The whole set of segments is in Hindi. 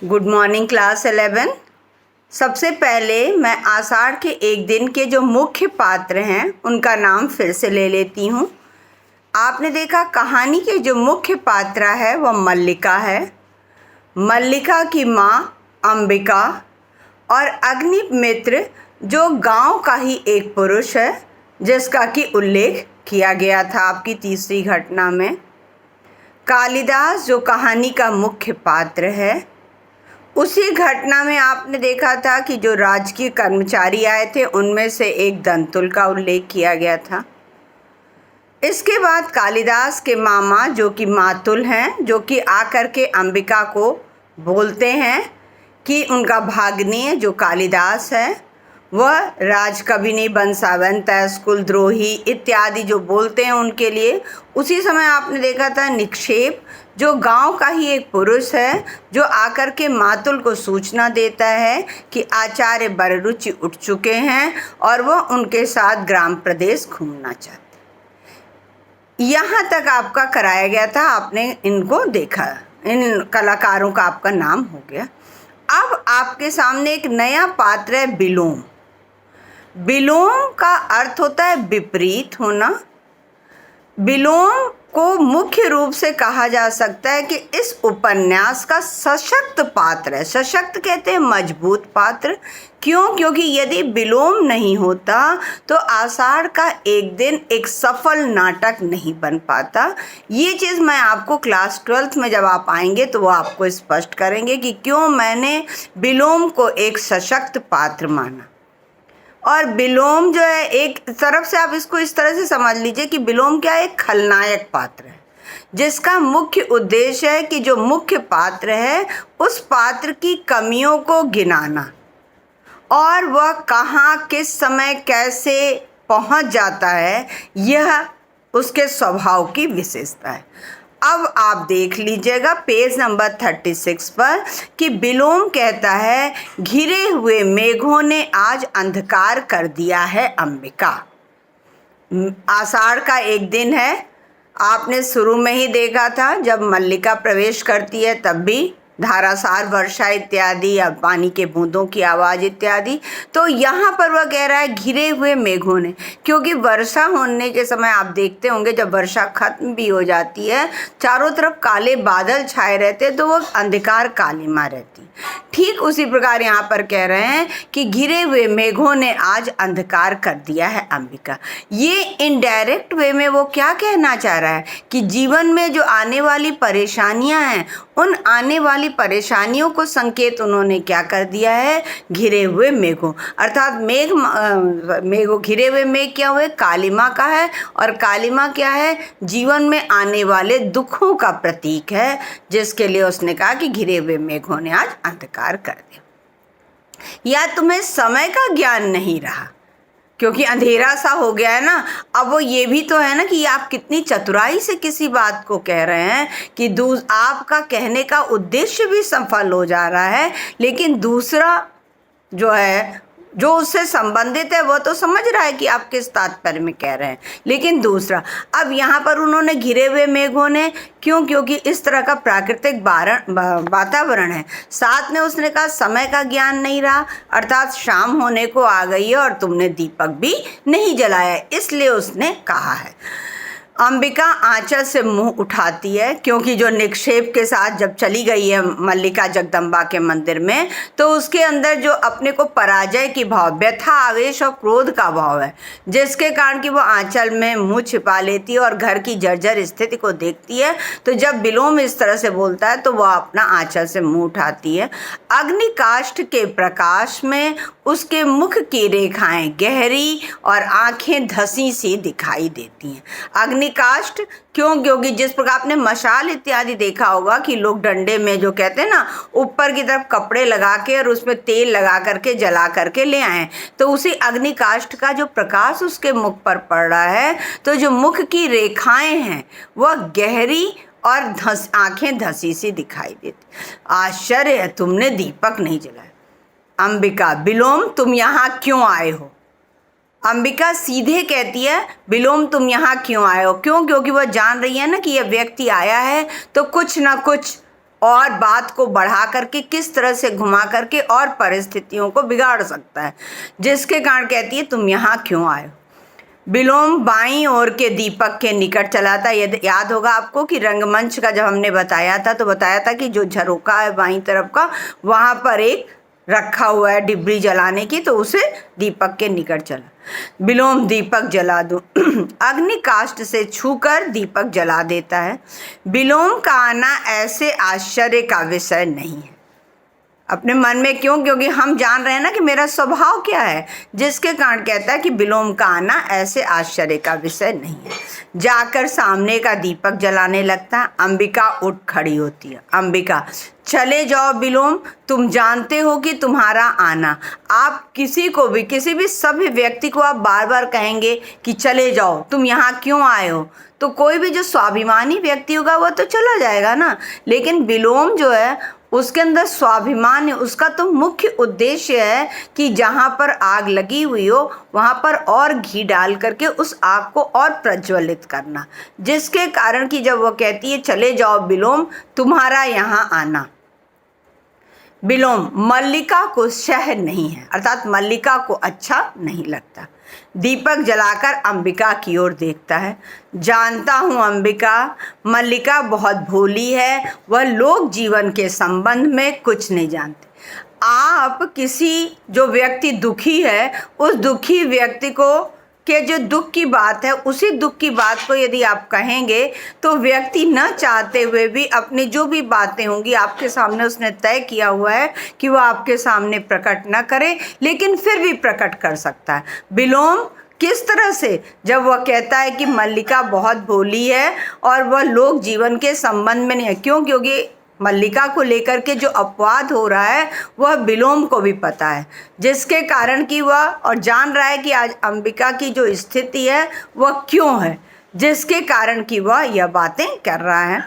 Good morning class 11। सबसे पहले मैं आषाढ़ के एक दिन के जो मुख्य पात्र हैं उनका नाम फिर से ले लेती हूँ। आपने देखा कहानी के जो मुख्य पात्र है वह मल्लिका है। मल्लिका की माँ अंबिका और अग्निमित्र जो गांव का ही एक पुरुष है जिसका कि उल्लेख किया गया था आपकी तीसरी घटना में। कालिदास जो कहानी का मुख्य पात्र है। उसी घटना में आपने देखा था कि जो राजकीय कर्मचारी आए थे उनमें से एक दंतुल का उल्लेख किया गया था। इसके बाद कालिदास के मामा जो कि मातुल हैं, जो कि आकर के अंबिका को बोलते हैं कि उनका भाग्ने जो कालिदास है वह राजकविनी बंसावंत कुलद्रोही इत्यादि जो बोलते हैं उनके लिए। उसी समय आपने देखा था निक्षेप जो गांव का ही एक पुरुष है जो आकर के मातुल को सूचना देता है कि आचार्य बररुचि उठ चुके हैं और वह उनके साथ ग्राम प्रदेश घूमना चाहते। यहाँ तक आपका कराया गया था, आपने इनको देखा, इन कलाकारों का आपका नाम हो गया। अब आपके सामने एक नया पात्र है विलोम। विलोम का अर्थ होता है विपरीत होना। विलोम को मुख्य रूप से कहा जा सकता है कि इस उपन्यास का सशक्त पात्र है। सशक्त कहते हैं मजबूत पात्र। क्यों? क्योंकि यदि विलोम नहीं होता तो आषाढ़ का एक दिन एक सफल नाटक नहीं बन पाता। ये चीज़ मैं आपको क्लास 12th में जब आप आएंगे तो वो आपको स्पष्ट करेंगे कि क्यों मैंने विलोम को एक सशक्त पात्र माना। और विलोम जो है, एक तरफ से आप इसको इस तरह से समझ लीजिए कि विलोम क्या है, एक खलनायक पात्र है जिसका मुख्य उद्देश्य है कि जो मुख्य पात्र है उस पात्र की कमियों को गिनाना और वह कहाँ किस समय कैसे पहुँच जाता है, यह उसके स्वभाव की विशेषता है। अब आप देख लीजिएगा पेज नंबर 36 पर कि विलोम कहता है घिरे हुए मेघों ने आज अंधकार कर दिया है अंबिका। आषाढ़ का एक दिन है, आपने शुरू में ही देखा था जब मल्लिका प्रवेश करती है तब भी धारासार वर्षा इत्यादि या पानी के बूंदों की आवाज़ इत्यादि। तो यहाँ पर वह कह रहा है घिरे हुए मेघों ने, क्योंकि वर्षा होने के समय आप देखते होंगे जब वर्षा खत्म भी हो जाती है चारों तरफ काले बादल छाए रहते तो वो अंधकार कालिमा रहती। ठीक उसी प्रकार यहाँ पर कह रहे हैं कि घिरे हुए मेघों ने आज अंधकार कर दिया है अंबिका। ये इनडायरेक्ट वे में वो क्या कहना चाह रहा है कि जीवन में जो आने वाली परेशानियां हैं उन आने वाली परेशानियों को संकेत उन्होंने क्या कर दिया है, घिरे हुए मेघों। अर्थात मेघों घिरे हुए मेघ क्या हुए, कालिमा का है। और कालिमा क्या है, जीवन में आने वाले दुखों का प्रतीक है, जिसके लिए उसने कहा कि घिरे हुए मेघों ने आज अंधकार कर दिया। या तुम्हें समय का ज्ञान नहीं रहा क्योंकि अंधेरा सा हो गया है ना। अब वो ये भी तो है ना कि आप कितनी चतुराई से किसी बात को कह रहे हैं कि आपका कहने का उद्देश्य भी सफल हो जा रहा है, लेकिन दूसरा जो है जो उससे संबंधित है वो तो समझ रहा है कि आप किस तात्पर्य में कह रहे हैं, लेकिन दूसरा अब यहाँ पर उन्होंने घिरे हुए मेघों ने क्यों, क्योंकि इस तरह का प्राकृतिक वातावरण है। साथ में उसने कहा समय का ज्ञान नहीं रहा, अर्थात शाम होने को आ गई है और तुमने दीपक भी नहीं जलाया, इसलिए उसने कहा है। अंबिका आंचल से मुंह उठाती है क्योंकि जो निक्षेप के साथ जब चली गई है मल्लिका जगदम्बा के मंदिर में तो उसके अंदर जो अपने को पराजय की भाव, व्यथा, आवेश और क्रोध का भाव है, जिसके कारण कि वो आंचल में मुंह छिपा लेती है और घर की जर्जर स्थिति को देखती है। तो जब विलोम इस तरह से बोलता है तो वह अपना आंचल से मुंह उठाती है। अग्निकाष्ठ के प्रकाश में उसके मुख की रेखाएं गहरी और आंखें धसी सी दिखाई देती हैं। अग्निकाष्ठ क्यों? क्योंकि जिस प्रकार आपने मशाल इत्यादि देखा होगा कि लोग डंडे में जो कहते हैं ना ऊपर की तरफ कपड़े लगा के और उसमें तेल लगा करके जला करके ले आए, तो उसी अग्निकाष्ठ का जो प्रकाश उसके मुख पर पड़ रहा है तो जो मुख की रेखाएं हैं वह गहरी और आंखें धसी सी दिखाई देती। आश्चर्य है, तुमने दीपक नहीं जलाया। अंबिका, विलोम तुम यहाँ क्यों आए हो? अंबिका सीधे कहती है विलोम तुम यहाँ क्यों आए हो? क्यों? क्योंकि वह जान रही है ना कि यह व्यक्ति आया है तो कुछ ना कुछ और बात को बढ़ा करके किस तरह से घुमा करके और परिस्थितियों को बिगाड़ सकता है, जिसके कारण कहती है तुम यहाँ क्यों आए हो। विलोम बाईं ओर के दीपक के निकट चला था। याद होगा आपको कि रंगमंच का जब हमने बताया था तो बताया था कि जो झरोका है बाईं तरफ का, वहाँ पर एक रखा हुआ है डिबरी जलाने की, तो उसे दीपक के निकट चला। विलोम दीपक जला दो। अग्नि काष्ठ से छूकर दीपक जला देता है। विलोम का आना ऐसे आश्चर्य का विषय नहीं है। अपने मन में क्यों? क्योंकि हम जान रहे हैं ना कि मेरा स्वभाव क्या है, जिसके कारण कहता है कि विलोम का आना ऐसे आश्चर्य का विषय नहीं है। जाकर सामने का दीपक जलाने लगता है। अंबिका उठ खड़ी होती है। अंबिका, चले जाओ विलोम, तुम जानते हो कि तुम्हारा आना, आप किसी को भी, किसी भी सभ्य व्यक्ति को आप बार बार कहेंगे कि चले जाओ, तुम यहाँ क्यों आए हो, तो कोई भी जो स्वाभिमानी व्यक्ति होगा वो तो चला जाएगा ना। लेकिन विलोम जो है उसके अंदर स्वाभिमान है। उसका तो मुख्य उद्देश्य है कि जहाँ पर आग लगी हुई हो वहाँ पर और घी डाल करके उस आग को और प्रज्वलित करना, जिसके कारण कि जब वो कहती है चले जाओ विलोम, तुम्हारा यहाँ आना। विलोम मल्लिका को सह नहीं है, अर्थात मल्लिका को अच्छा नहीं लगता। दीपक जलाकर अंबिका की ओर देखता है। जानता हूँ अंबिका, मल्लिका बहुत भोली है, वह लोक जीवन के संबंध में कुछ नहीं जानती। आप किसी जो व्यक्ति दुखी है उस दुखी व्यक्ति को के जो दुख की बात है, उसी दुख की बात को यदि आप कहेंगे तो व्यक्ति न चाहते हुए भी अपनी जो भी बातें होंगी आपके सामने उसने तय किया हुआ है कि वो आपके सामने प्रकट न करे, लेकिन फिर भी प्रकट कर सकता है। विलोम किस तरह से? जब वह कहता है कि मल्लिका बहुत भोली है और वह लोक जीवन के संबंध में नहीं है। क्यों? क्योंकि मल्लिका को लेकर के जो अपवाद हो रहा है वह विलोम को भी पता है, जिसके कारण कि वह और जान रहा है कि आज अंबिका की जो स्थिति है वह क्यों है, जिसके कारण कि वह यह बातें कर रहा है।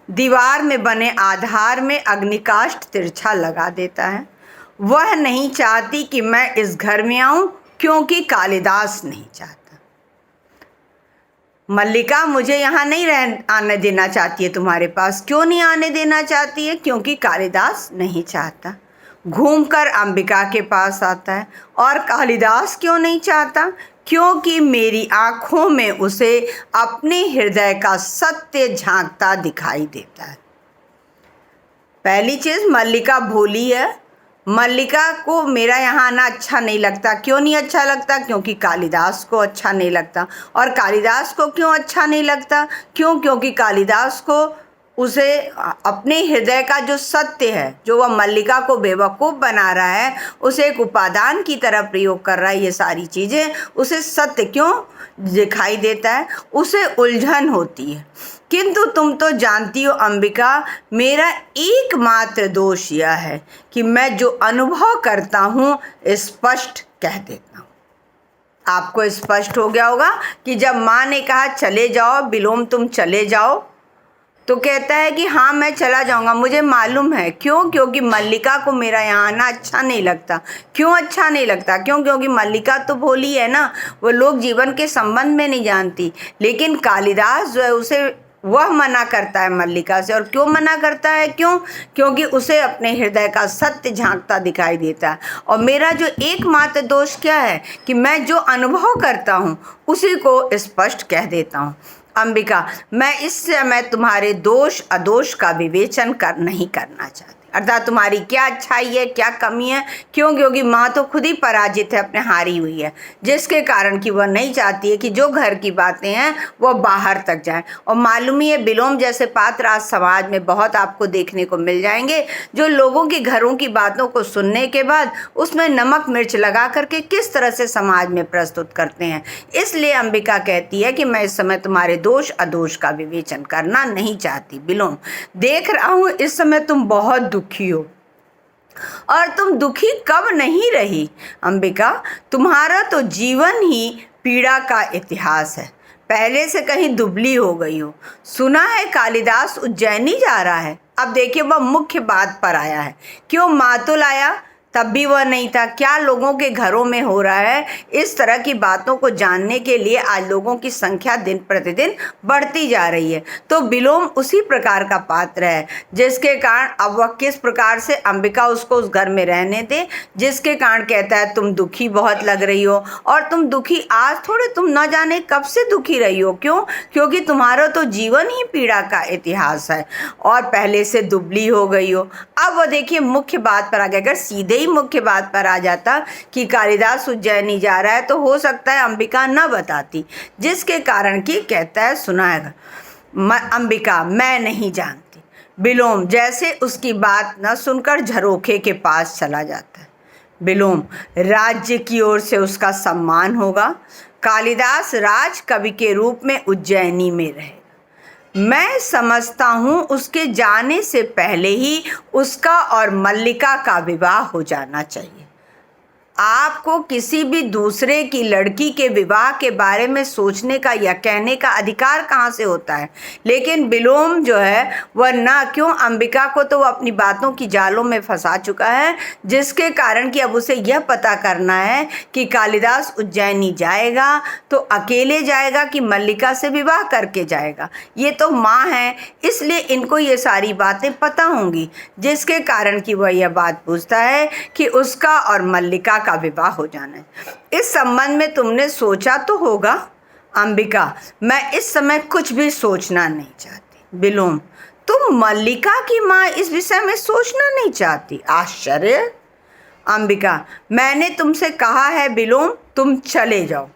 दीवार में बने आधार में अग्निकाष्ठ तिरछा लगा देता है। वह नहीं चाहती कि मैं इस घर में आऊं क्योंकि कालिदास नहीं चाहता। मल्लिका मुझे यहाँ नहीं आने देना चाहती है तुम्हारे पास। क्यों नहीं आने देना चाहती है? क्योंकि कालिदास नहीं चाहता। घूमकर अंबिका के पास आता है। और कालिदास क्यों नहीं चाहता? क्योंकि मेरी आँखों में उसे अपने हृदय का सत्य झांकता दिखाई देता है। पहली चीज़, मल्लिका भोली है। मल्लिका को मेरा यहाँ आना अच्छा नहीं लगता। क्यों नहीं अच्छा लगता? क्योंकि कालिदास को अच्छा नहीं लगता। और कालिदास को क्यों अच्छा नहीं लगता? क्यों? क्योंकि कालिदास को उसे अपने हृदय का जो सत्य है, जो वह मल्लिका को बेवकूफ़ बना रहा है, उसे एक उपादान की तरह प्रयोग कर रहा है, ये सारी चीज़ें उसे सत्य क्यों दिखाई देता है? उसे उलझन होती है। किंतु तुम तो जानती हो अंबिका, मेरा एकमात्र दोष यह है कि मैं जो अनुभव करता हूँ स्पष्ट कह देता हूँ। आपको स्पष्ट हो गया होगा कि जब माँ ने कहा चले जाओ विलोम, तुम चले जाओ, तो कहता है कि हाँ मैं चला जाऊँगा, मुझे मालूम है। क्यों? क्योंकि मल्लिका को मेरा यहाँ आना अच्छा नहीं लगता। क्यों अच्छा नहीं लगता? क्यों? क्योंकि मल्लिका तो भोली है ना, वो लोग जीवन के संबंध में नहीं जानती। लेकिन कालिदास जो है उसे वह मना करता है मल्लिका से। और क्यों मना करता है? क्यों? क्योंकि उसे अपने हृदय का सत्य झांकता दिखाई देता है। और मेरा जो एकमात्र दोष क्या है कि मैं जो अनुभव करता हूँ उसी को स्पष्ट कह देता हूँ। अंबिका, मैं इस समय तुम्हारे दोष अदोष का विवेचन नहीं करना चाहती, अर्थात तुम्हारी क्या अच्छाई है क्या कमी है। क्यों? क्योंकि माँ तो खुद ही पराजित है, अपने हारी हुई है, जिसके कारण कि वह नहीं चाहती है कि जो घर की बातें हैं वह बाहर तक जाएं। और मालूम ही है विलोम जैसे पात्र आज समाज में बहुत आपको देखने को मिल जाएंगे, जो लोगों के घरों की बातों को सुनने के बाद उसमें नमक मिर्च लगा करके किस तरह से समाज में प्रस्तुत करते हैं। इसलिए अंबिका कहती है कि मैं इस समय तुम्हारे दोष अदोष का विवेचन करना नहीं चाहती। विलोम, देख रहा हूँ इस समय तुम बहुत दुखी हो, और तुम दुखी कब नहीं रही। अंबिका, तुम्हारा तो जीवन ही पीड़ा का इतिहास है। पहले से कहीं दुबली हो गई हो। सुना है कालिदास उज्जैनी जा रहा है। अब देखिए वह मुख्य बात पर आया है। क्यों? मातुल आया, तब भी वह नहीं था। क्या लोगों के घरों में हो रहा है, इस तरह की बातों को जानने के लिए आज लोगों की संख्या दिन प्रतिदिन बढ़ती जा रही है। तो बिलोम उसी प्रकार का पात्र है जिसके कारण अब वह किस प्रकार से अंबिका उसको उस घर में रहने दे, जिसके कारण कहता है तुम दुखी बहुत लग रही हो, और तुम दुखी आज थोड़े, तुम न जाने कब से दुखी रही हो। क्यों? क्योंकि तुम्हारा तो जीवन ही पीड़ा का इतिहास है और पहले से दुबली हो गई हो। अब वो देखिए मुख्य बात पर आ गया। अगर सीधे ही मुख्य बात पर आ जाता कि कालिदास उज्जैनी जा रहा है तो हो सकता है अंबिका न बताती, जिसके कारण कि कहता है सुनाएगा, अंबिका मैं नहीं जानती। बिलोम जैसे उसकी बात न सुनकर झरोखे के पास चला जाता है। बिलोम राज्य की ओर से उसका सम्मान होगा। कालिदास राज कवि के रूप में उज्जैनी में रहे। मैं समझता हूँ उसके जाने से पहले ही उसका और मल्लिका का विवाह हो जाना चाहिए। आपको किसी भी दूसरे की लड़की के विवाह के बारे में सोचने का या कहने का अधिकार कहाँ से होता है? लेकिन बिलोम जो है वह ना, क्यों, अंबिका को तो वह अपनी बातों की जालों में फंसा चुका है, जिसके कारण कि अब उसे यह पता करना है कि कालिदास उज्जैनी जाएगा तो अकेले जाएगा कि मल्लिका से विवाह करके जाएगा। ये तो माँ है, इसलिए इनको ये सारी बातें पता होंगी, जिसके कारण कि वह यह बात पूछता है कि उसका और मल्लिका का विवाह हो जाना है। इस संबंध में तुमने सोचा तो होगा? अंबिका मैं इस समय कुछ भी सोचना नहीं चाहती। बिलोम तुम मल्लिका की माँ इस विषय में सोचना नहीं चाहती? आश्चर्य। अंबिका मैंने तुमसे कहा है बिलोम, तुम चले जाओ।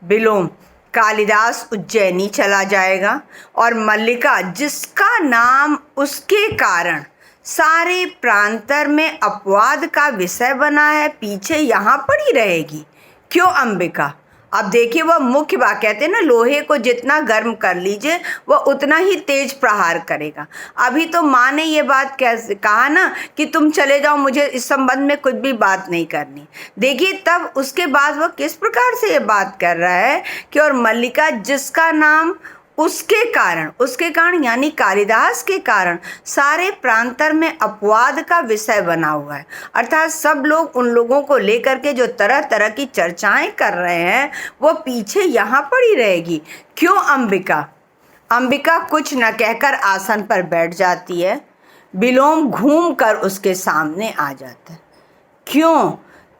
बिलोम कालिदास उज्जैनी चला जाएगा और मल्लिका, जिसका नाम उसके कारण सारे प्रांतर में अपवाद का विषय बना है, पीछे यहाँ पड़ी रहेगी। क्यों अंबिका? अब देखिए वह मुख्य बात, कहते हैं ना लोहे को जितना गर्म कर लीजिए वह उतना ही तेज प्रहार करेगा। अभी तो माँ ने ये बात कैसे कहा ना कि तुम चले जाओ, मुझे इस संबंध में कुछ भी बात नहीं करनी। देखिए तब उसके बाद वह किस प्रकार से ये बात कर रहा है कि और मल्लिका, जिसका नाम उसके कारण यानी कालिदास के कारण सारे प्रांतर में अपवाद का विषय बना हुआ है। अर्थात सब लोग उन लोगों को लेकर के जो तरह तरह की चर्चाएं कर रहे हैं वो पीछे यहाँ पड़ी रहेगी। क्यों अंबिका? अंबिका कुछ न कहकर आसन पर बैठ जाती है। बिलोम घूम कर उसके सामने आ जाता है। क्यों?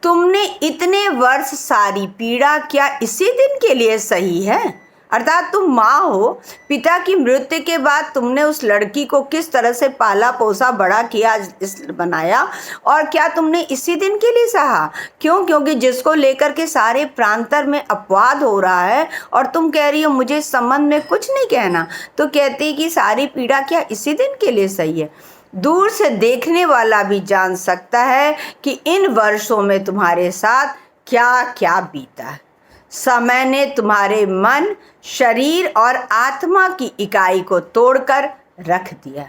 तुमने इतने वर्ष सारी पीड़ा क्या इसी दिन के लिए सही है? अर्थात तुम माँ हो, पिता की मृत्यु के बाद तुमने उस लड़की को किस तरह से पाला पोसा बड़ा किया, बनाया, और क्या तुमने इसी दिन के लिए सहा? क्यों? क्योंकि जिसको लेकर के सारे प्रांतर में अपवाद हो रहा है और तुम कह रही हो मुझे इस संबंध में कुछ नहीं कहना, तो कहती है कि सारी पीड़ा क्या इसी दिन के लिए सही है? दूर से देखने वाला भी जान सकता है कि इन वर्षों में तुम्हारे साथ क्या क्या बीता है। समय ने तुम्हारे मन, शरीर और आत्मा की इकाई को तोड़कर रख दिया।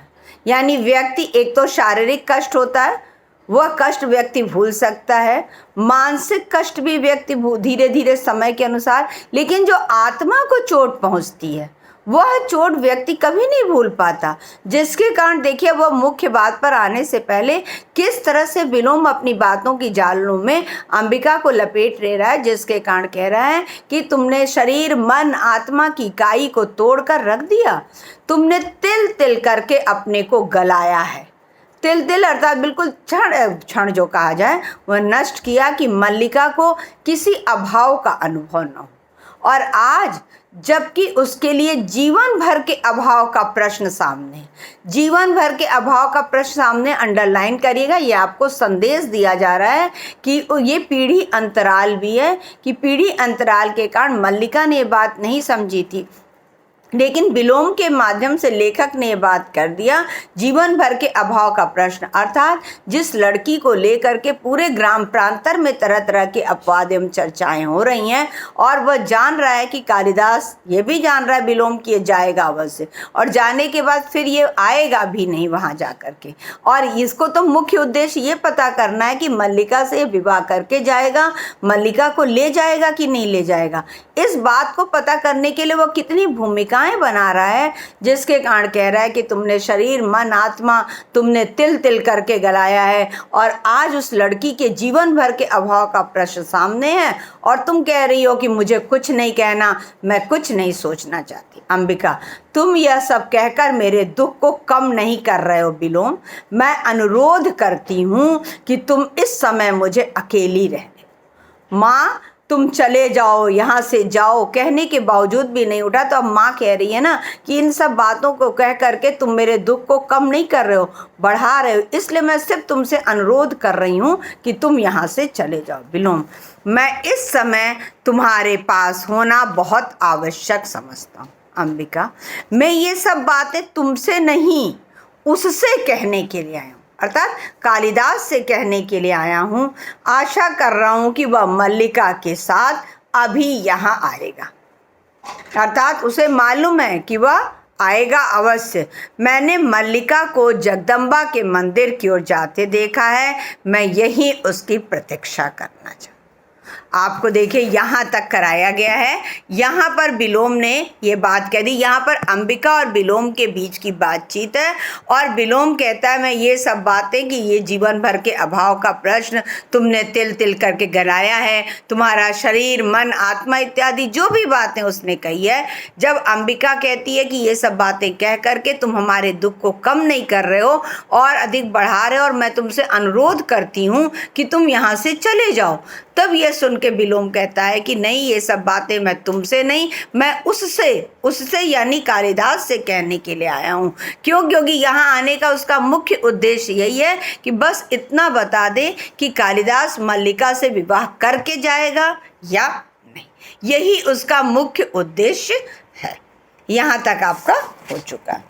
यानी व्यक्ति, एक तो शारीरिक कष्ट होता है, वह कष्ट व्यक्ति भूल सकता है, मानसिक कष्ट भी व्यक्ति धीरे धीरे समय के अनुसार, लेकिन जो आत्मा को चोट पहुंचती है वह चोट व्यक्ति कभी नहीं भूल पाता। जिसके कारण देखिए वह मुख्य बात पर आने से पहले किस तरह से बिलोम अपनी बातों की जालों में अंबिका को लपेट ले रहा है, जिसके कारण कह रहा है कि तुमने शरीर, मन, आत्मा की इकाई को तोड़कर रख दिया। तुमने तिल तिल करके अपने को गलाया है। तिल तिल अर्थात बिल्कुल क्षण जो कहा जाए वह नष्ट किया कि मल्लिका को किसी अभाव का अनुभव न हो। और आज जबकि उसके लिए जीवन भर के अभाव का प्रश्न सामने, जीवन भर के अभाव का प्रश्न सामने, अंडरलाइन करिएगा, ये आपको संदेश दिया जा रहा है कि ये पीढ़ी अंतराल भी है, कि पीढ़ी अंतराल के कारण मल्लिका ने ये बात नहीं समझी थी, लेकिन बिलोम के माध्यम से लेखक ने ये बात कर दिया। जीवन भर के अभाव का प्रश्न, अर्थात जिस लड़की को लेकर के पूरे ग्राम प्रांतर में तरह तरह के अपवाद एवं चर्चाएं हो रही हैं, और वह जान रहा है कि कालिदास ये भी जान रहा है बिलोम कि ये जाएगा अवश्य, और जाने के बाद फिर ये आएगा भी नहीं वहाँ जा कर के, और इसको तो मुख्य उद्देश्य ये पता करना है कि मल्लिका से विवाह करके जाएगा, मल्लिका को ले जाएगा कि नहीं ले जाएगा। इस बात को पता करने के लिए वह कितनी भूमिका मालिकाएं बना रहा है, जिसके कारण कह रहा है कि तुमने शरीर मन आत्मा तुमने तिल तिल करके गलाया है और आज उस लड़की के जीवन भर के अभाव का प्रश्न सामने है और तुम कह रही हो कि मुझे कुछ नहीं कहना, मैं कुछ नहीं सोचना चाहती। अंबिका, तुम यह सब कहकर मेरे दुख को कम नहीं कर रहे हो बिलोम। मैं अनुरोध करती हूँ कि तुम इस समय मुझे अकेली रहने दो। माँ, तुम चले जाओ, यहाँ से जाओ कहने के बावजूद भी नहीं उठा। तो अब माँ कह रही है ना कि इन सब बातों को कह करके तुम मेरे दुख को कम नहीं कर रहे हो, बढ़ा रहे हो, इसलिए मैं सिर्फ तुमसे अनुरोध कर रही हूँ कि तुम यहाँ से चले जाओ। बिलोम, मैं इस समय तुम्हारे पास होना बहुत आवश्यक समझता हूँ। अंबिका, मैं ये सब बातें तुमसे नहीं उससे कहने के लिए आया हूँ, अर्थात कालिदास से कहने के लिए आया हूँ। आशा कर रहा हूँ कि वह मल्लिका के साथ अभी यहाँ आएगा, अर्थात उसे मालूम है कि वह आएगा अवश्य। मैंने मल्लिका को जगदम्बा के मंदिर की ओर जाते देखा है, मैं यही उसकी प्रतीक्षा करना चाहता। आपको देखिए यहाँ तक कराया गया है। यहाँ पर बिलोम ने ये बात कह दी। यहाँ पर अंबिका और बिलोम के बीच की बातचीत है और बिलोम कहता है मैं ये सब बातें कि ये जीवन भर के अभाव का प्रश्न तुमने तिल तिल करके गलाया है, तुम्हारा शरीर मन आत्मा इत्यादि जो भी बातें उसने कही है। जब अंबिका कहती है कि ये सब बातें कह करके तुम हमारे दुख को कम नहीं कर रहे हो और अधिक बढ़ा रहे हो और मैं तुमसे अनुरोध करती हूँ कि तुम यहाँ से चले जाओ, तब यह सुन के बिलोम कहता है कि नहीं, ये सब बातें मैं तुमसे नहीं, मैं उससे यानी कालिदास से कहने के लिए आया हूँ। क्योंकि यहाँ आने का उसका मुख्य उद्देश्य यही है कि बस इतना बता दे कि कालिदास मल्लिका से विवाह करके जाएगा या नहीं, यही उसका मुख्य उद्देश्य है। यहाँ तक आपका हो चुका है।